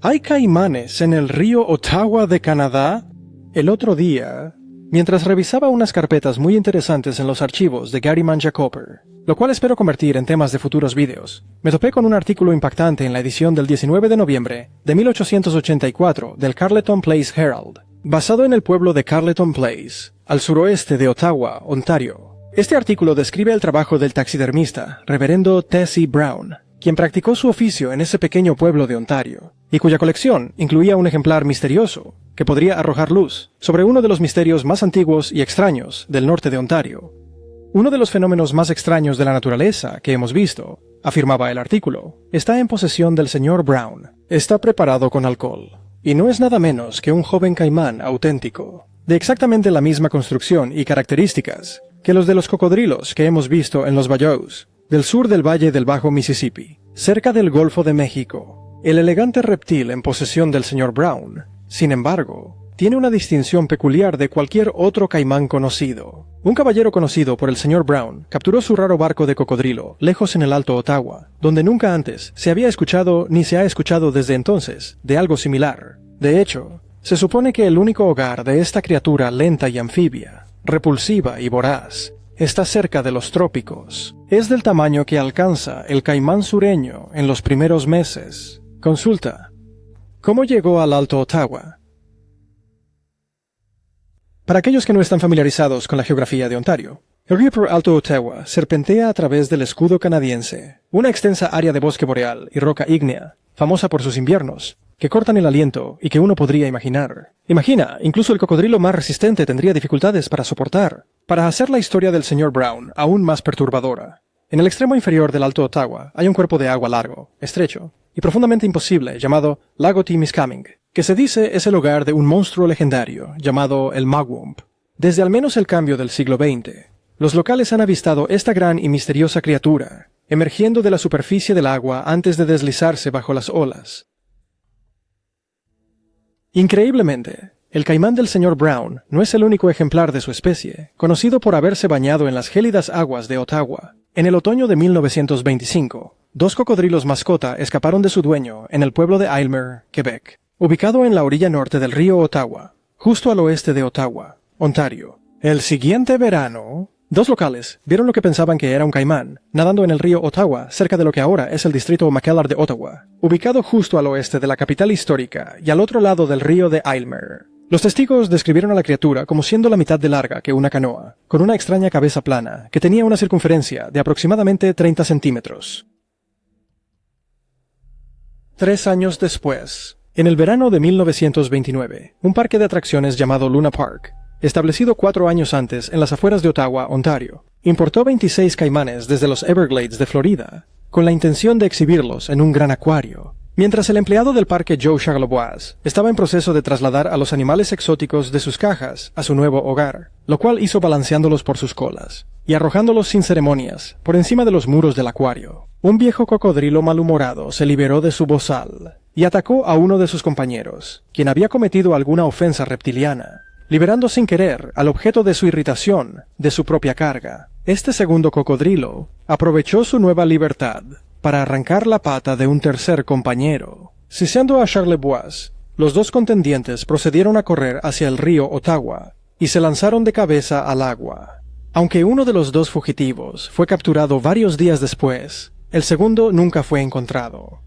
¿Hay caimanes en el río Ottawa de Canadá? El otro día, mientras revisaba unas carpetas muy interesantes en los archivos de Gary Manjakoper, lo cual espero convertir en temas de futuros vídeos, me topé con un artículo impactante en la edición del 19 de noviembre de 1884 del Carleton Place Herald, basado en el pueblo de Carleton Place, al suroeste de Ottawa, Ontario. Este artículo describe el trabajo del taxidermista, reverendo Tessie Brown, quien practicó su oficio en ese pequeño pueblo de Ontario, y cuya colección incluía un ejemplar misterioso que podría arrojar luz sobre uno de los misterios más antiguos y extraños del norte de Ontario. Uno de los fenómenos más extraños de la naturaleza que hemos visto, afirmaba el artículo, está en posesión del señor Brown. Está preparado con alcohol, y no es nada menos que un joven caimán auténtico, de exactamente la misma construcción y características que los de los cocodrilos que hemos visto en los bayous del sur del valle del Bajo Mississippi, cerca del Golfo de México. El elegante reptil en posesión del señor Brown, sin embargo, tiene una distinción peculiar de cualquier otro caimán conocido. Un caballero conocido por el señor Brown capturó su raro barco de cocodrilo lejos en el Alto Ottawa, donde nunca antes se había escuchado ni se ha escuchado desde entonces de algo similar. De hecho, se supone que el único hogar de esta criatura lenta y anfibia, repulsiva y voraz, está cerca de los trópicos. Es del tamaño que alcanza el caimán sureño en los primeros meses. Consulta: ¿cómo llegó al Alto Ottawa? Para aquellos que no están familiarizados con la geografía de Ontario, el río por Alto Ottawa serpentea a través del escudo canadiense, una extensa área de bosque boreal y roca ígnea, famosa por sus inviernos, que cortan el aliento y que uno podría imaginar. Imagina, incluso el cocodrilo más resistente tendría dificultades para soportar. Para hacer la historia del señor Brown aún más perturbadora, en el extremo inferior del Alto Ottawa hay un cuerpo de agua largo, estrecho y profundamente imposible llamado Lago Temiskaming, que se dice es el hogar de un monstruo legendario llamado el Magwump. Desde al menos el cambio del siglo XX, los locales han avistado esta gran y misteriosa criatura, emergiendo de la superficie del agua antes de deslizarse bajo las olas. Increíblemente, el caimán del señor Brown no es el único ejemplar de su especie, conocido por haberse bañado en las gélidas aguas de Ottawa. En el otoño de 1925, dos cocodrilos mascota escaparon de su dueño en el pueblo de Aylmer, Quebec, ubicado en la orilla norte del río Ottawa, justo al oeste de Ottawa, Ontario. El siguiente verano, dos locales vieron lo que pensaban que era un caimán, nadando en el río Ottawa, cerca de lo que ahora es el distrito McKellar de Ottawa, ubicado justo al oeste de la capital histórica y al otro lado del río de Aylmer. Los testigos describieron a la criatura como siendo la mitad de larga que una canoa, con una extraña cabeza plana que tenía una circunferencia de aproximadamente 30 centímetros. 3 años después, en el verano de 1929, un parque de atracciones llamado Luna Park, establecido 4 años antes en las afueras de Ottawa, Ontario, importó 26 caimanes desde los Everglades de Florida, con la intención de exhibirlos en un gran acuario. Mientras el empleado del parque Joe Charlebois estaba en proceso de trasladar a los animales exóticos de sus cajas a su nuevo hogar, lo cual hizo balanceándolos por sus colas y arrojándolos sin ceremonias por encima de los muros del acuario. Un viejo cocodrilo malhumorado se liberó de su bozal y atacó a uno de sus compañeros, quien había cometido alguna ofensa reptiliana, liberando sin querer al objeto de su irritación de su propia carga. Este segundo cocodrilo aprovechó su nueva libertad para arrancar la pata de un tercer compañero. Siseando a Charlebois, los dos contendientes procedieron a correr hacia el río Ottawa y se lanzaron de cabeza al agua. Aunque uno de los dos fugitivos fue capturado varios días después, el segundo nunca fue encontrado.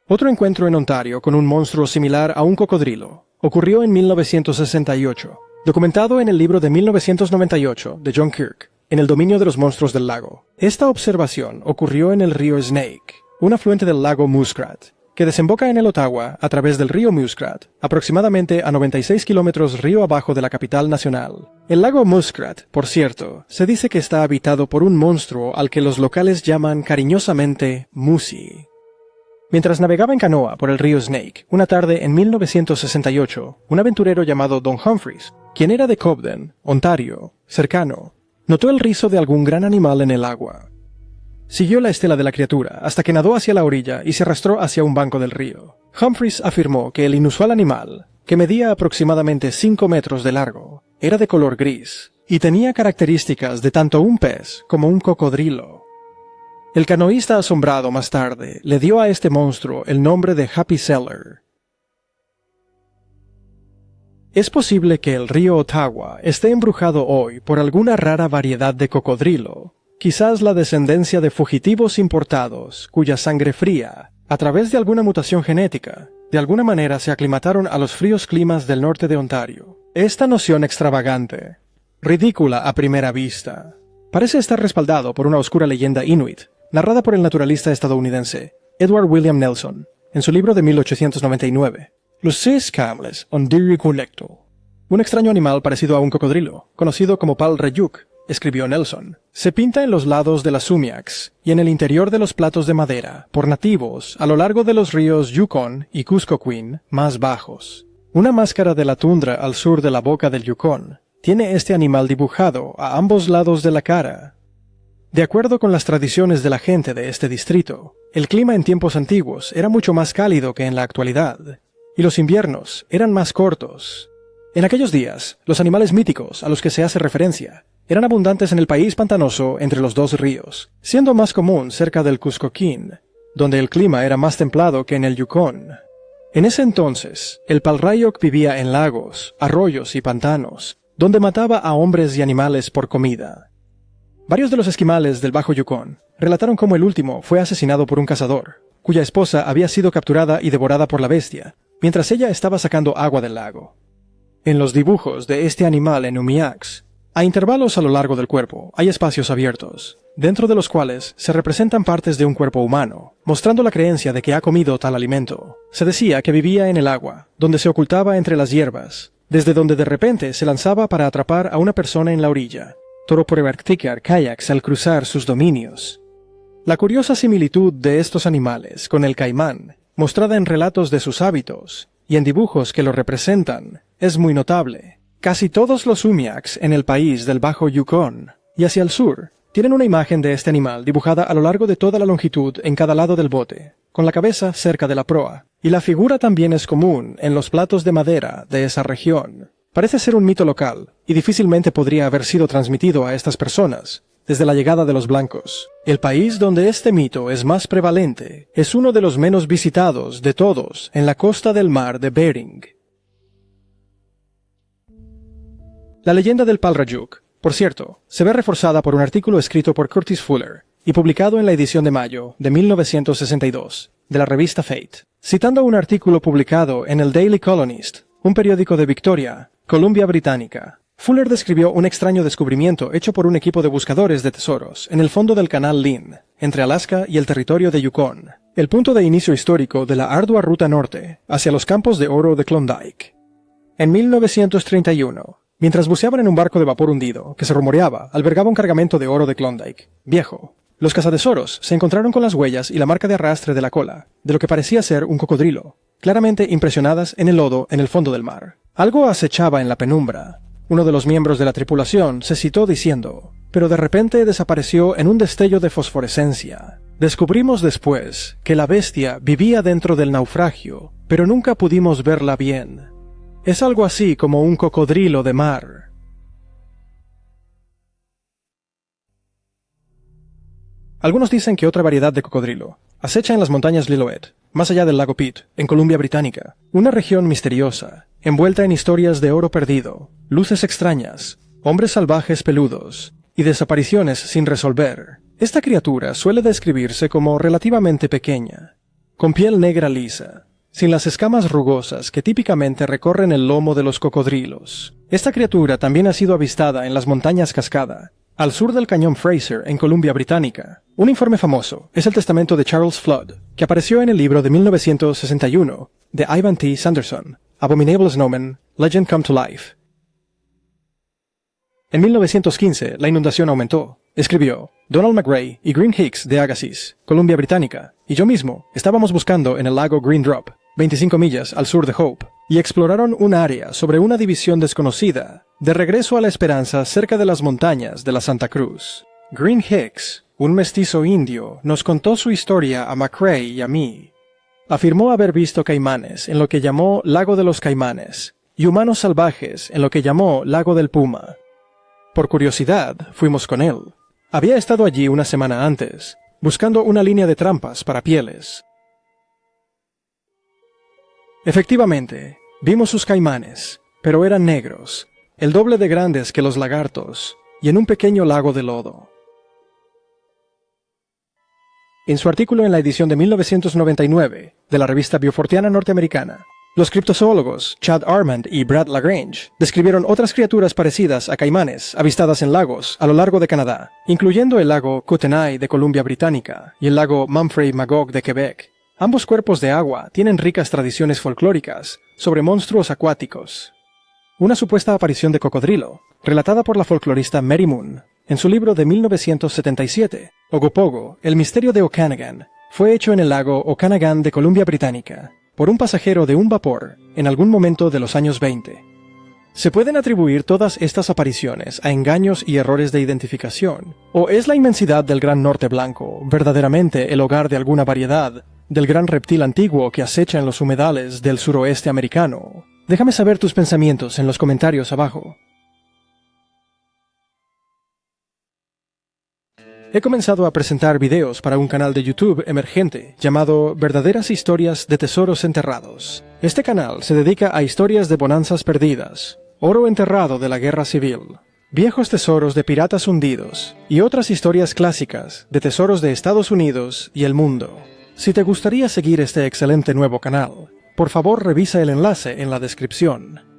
Otro encuentro en Ontario con un monstruo similar a un cocodrilo ocurrió en 1968, documentado en el libro de 1998 de John Kirk, en el dominio de los monstruos del lago. Esta observación ocurrió en el río Snake, un afluente del lago Muskrat, que desemboca en el Ottawa a través del río Muskrat, aproximadamente a 96 kilómetros río abajo de la capital nacional. El lago Muskrat, por cierto, se dice que está habitado por un monstruo al que los locales llaman cariñosamente Musi. Mientras navegaba en canoa por el río Snake, una tarde en 1968, un aventurero llamado Don Humphreys, quien era de Cobden, Ontario, cercano, notó el rizo de algún gran animal en el agua. Siguió la estela de la criatura hasta que nadó hacia la orilla y se arrastró hacia un banco del río. Humphreys afirmó que el inusual animal, que medía aproximadamente 5 metros de largo, era de color gris y tenía características de tanto un pez como un cocodrilo. El canoísta asombrado más tarde le dio a este monstruo el nombre de Happy Sailor. Es posible que el río Ottawa esté embrujado hoy por alguna rara variedad de cocodrilo, quizás la descendencia de fugitivos importados cuya sangre fría, a través de alguna mutación genética, de alguna manera se aclimataron a los fríos climas del norte de Ontario. Esta noción extravagante, ridícula a primera vista, parece estar respaldado por una oscura leyenda inuit, narrada por el naturalista estadounidense Edward William Nelson, en su libro de 1899, Los 6 Camels on Diri Collecto. Un extraño animal parecido a un cocodrilo, conocido como Pal Rayuk, escribió Nelson, se pinta en los lados de las sumiacs y en el interior de los platos de madera por nativos a lo largo de los ríos Yukon y Kuskokwim más bajos. Una máscara de la tundra al sur de la boca del Yukon tiene este animal dibujado a ambos lados de la cara. De acuerdo con las tradiciones de la gente de este distrito, el clima en tiempos antiguos era mucho más cálido que en la actualidad, y los inviernos eran más cortos. En aquellos días, los animales míticos a los que se hace referencia eran abundantes en el país pantanoso entre los dos ríos, siendo más común cerca del Kuskokwim, donde el clima era más templado que en el Yukon. En ese entonces, el Palrayok vivía en lagos, arroyos y pantanos, donde mataba a hombres y animales por comida. Varios de los esquimales del Bajo Yukon relataron cómo el último fue asesinado por un cazador, cuya esposa había sido capturada y devorada por la bestia, mientras ella estaba sacando agua del lago. En los dibujos de este animal en Umiaks, a intervalos a lo largo del cuerpo hay espacios abiertos, dentro de los cuales se representan partes de un cuerpo humano, mostrando la creencia de que ha comido tal alimento. Se decía que vivía en el agua, donde se ocultaba entre las hierbas, desde donde de repente se lanzaba para atrapar a una persona en la orilla, todo por practicar kayaks al cruzar sus dominios. La curiosa similitud de estos animales con el caimán, mostrada en relatos de sus hábitos y en dibujos que lo representan, es muy notable. Casi todos los umiaks en el país del Bajo Yukon y hacia el sur tienen una imagen de este animal dibujada a lo largo de toda la longitud en cada lado del bote, con la cabeza cerca de la proa, y la figura también es común en los platos de madera de esa región. Parece ser un mito local y difícilmente podría haber sido transmitido a estas personas desde la llegada de los blancos. El país donde este mito es más prevalente es uno de los menos visitados de todos en la costa del mar de Bering. La leyenda del Pal Rayuk, por cierto, se ve reforzada por un artículo escrito por Curtis Fuller y publicado en la edición de mayo de 1962 de la revista Fate, citando un artículo publicado en el Daily Colonist, un periódico de Victoria, Columbia Británica. Fuller describió un extraño descubrimiento hecho por un equipo de buscadores de tesoros en el fondo del canal Lynn, entre Alaska y el territorio de Yukon, el punto de inicio histórico de la ardua ruta norte hacia los campos de oro de Klondike. En 1931, mientras buceaban en un barco de vapor hundido, que se rumoreaba, albergaba un cargamento de oro de Klondike, viejo. Los cazatesoros se encontraron con las huellas y la marca de arrastre de la cola, de lo que parecía ser un cocodrilo, claramente impresionadas en el lodo en el fondo del mar. Algo acechaba en la penumbra. Uno de los miembros de la tripulación se citó diciendo, pero de repente desapareció en un destello de fosforescencia. Descubrimos después que la bestia vivía dentro del naufragio, pero nunca pudimos verla bien. Es algo así como un cocodrilo de mar. Algunos dicen que otra variedad de cocodrilo acecha en las montañas Lillooet, más allá del lago Pitt, en Columbia Británica, una región misteriosa, envuelta en historias de oro perdido, luces extrañas, hombres salvajes peludos y desapariciones sin resolver. Esta criatura suele describirse como relativamente pequeña, con piel negra lisa, sin las escamas rugosas que típicamente recorren el lomo de los cocodrilos. Esta criatura también ha sido avistada en las montañas Cascada, al sur del cañón Fraser, en Columbia Británica. Un informe famoso es el testamento de Charles Flood, que apareció en el libro de 1961 de Ivan T. Sanderson, Abominable Snowman, Legend Come to Life. En 1915, la inundación aumentó. Escribió, Donald McRae y Green Hicks de Agassiz, Columbia Británica, y yo mismo estábamos buscando en el lago Green Drop, 25 millas al sur de Hope, y exploraron un área sobre una división desconocida, de regreso a la Esperanza cerca de las montañas de la Santa Cruz. Green Hicks, un mestizo indio, nos contó su historia a McRae y a mí. Afirmó haber visto caimanes en lo que llamó Lago de los Caimanes, y humanos salvajes en lo que llamó Lago del Puma. Por curiosidad, fuimos con él. Había estado allí una semana antes, buscando una línea de trampas para pieles. Efectivamente, vimos sus caimanes, pero eran negros, el doble de grandes que los lagartos, y en un pequeño lago de lodo. En su artículo en la edición de 1999 de la revista Biofortiana norteamericana, los criptozoólogos Chad Armand y Brad Lagrange describieron otras criaturas parecidas a caimanes avistadas en lagos a lo largo de Canadá, incluyendo el lago Kootenay de Columbia Británica y el lago Mumfrey-Magog de Quebec. Ambos cuerpos de agua tienen ricas tradiciones folclóricas sobre monstruos acuáticos. Una supuesta aparición de cocodrilo, relatada por la folclorista Mary Moon en su libro de 1977, Ogopogo, el misterio de Okanagan, fue hecho en el lago Okanagan de Columbia Británica por un pasajero de un vapor en algún momento de los años 20. ¿Se pueden atribuir todas estas apariciones a engaños y errores de identificación? ¿O es la inmensidad del Gran Norte Blanco verdaderamente el hogar de alguna variedad del gran reptil antiguo que acecha en los humedales del suroeste americano? Déjame saber tus pensamientos en los comentarios abajo. He comenzado a presentar videos para un canal de YouTube emergente llamado Verdaderas Historias de Tesoros Enterrados. Este canal se dedica a historias de bonanzas perdidas, oro enterrado de la Guerra Civil, viejos tesoros de piratas hundidos y otras historias clásicas de tesoros de Estados Unidos y el mundo. Si te gustaría seguir este excelente nuevo canal, por favor revisa el enlace en la descripción.